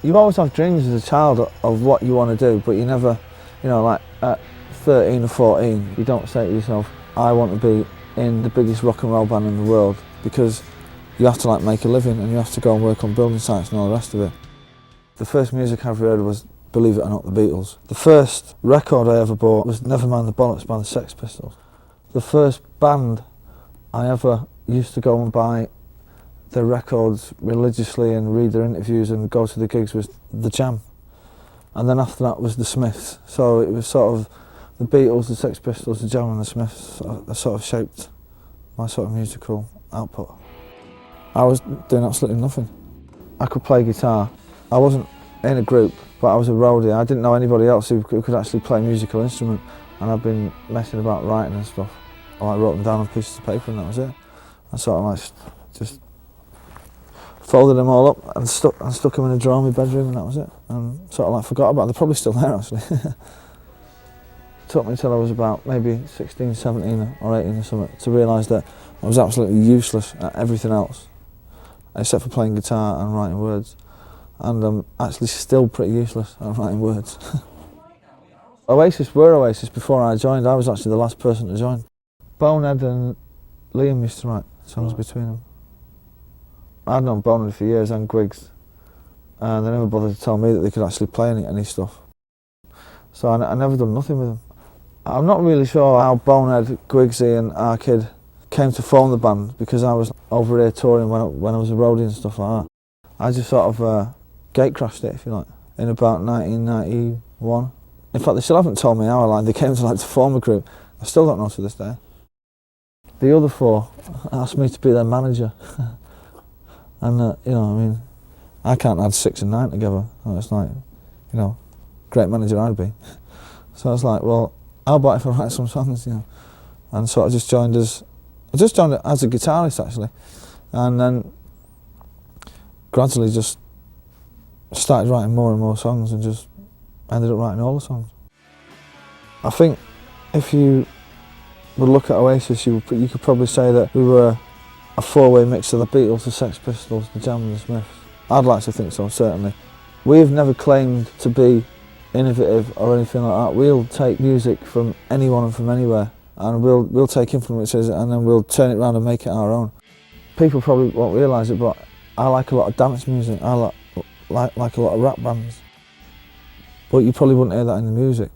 You always have dreams as a child of what you want to do, but you never, like at 13 or 14, you don't say to yourself, I want to be in the biggest rock and roll band in the world, because you have to make a living and you have to go and work on building sites and all the rest of it. The first music I ever heard was, believe it or not, the Beatles. The first record I ever bought was Never Mind the Bollocks by the Sex Pistols. The first band I ever used to go and buy their records religiously and read their interviews and go to the gigs was The Jam. And then after that was the Smiths. So it was sort of the Beatles, the Sex Pistols, the Jam and the Smiths that sort of shaped my sort of musical output. I was doing absolutely nothing. I could play guitar. I wasn't in a group, but I was a roadie. I didn't know anybody else who could actually play a musical instrument, and I've been messing about writing and stuff. I wrote them down on pieces of paper and that was it. I sort of just folded them all up and stuck them in a drawer in my bedroom, and that was it. And sort of forgot about them. They're probably still there actually. It took me till I was about maybe 16, 17 or 18 or something to realise that I was absolutely useless at everything else, except for playing guitar and writing words. And I'm actually still pretty useless at writing words. Oasis were Oasis before I joined. I was actually the last person to join. Bonehead and Liam used to write songs between them. I'd known Bonehead for years and Griggs, and they never bothered to tell me that they could actually play any stuff. So I never done nothing with them. I'm not really sure how Bonehead, Griggsy and our kid came to form the band, because I was over here touring when I was a roadie and stuff like that. I just sort of gatecrashed it, if you like, in about 1991. In fact, they still haven't told me how they came to form a group. I still don't know to this day. The other four asked me to be their manager. And, I can't add 6 and 9 together. It's great manager I'd be. So I was like, well, how about if I write some songs, And so I just joined as a guitarist, actually. And then gradually just started writing more and more songs and just ended up writing all the songs. I think if you would look at Oasis, you could probably say that we were a four-way mix of the Beatles, the Sex Pistols, the Jam and the Smiths. I'd like to think so, certainly. We've never claimed to be innovative or anything like that. We'll take music from anyone and from anywhere, and we'll take influences and then we'll turn it around and make it our own. People probably won't realise it, but I like a lot of dance music. I like a lot of rap bands. But you probably wouldn't hear that in the music.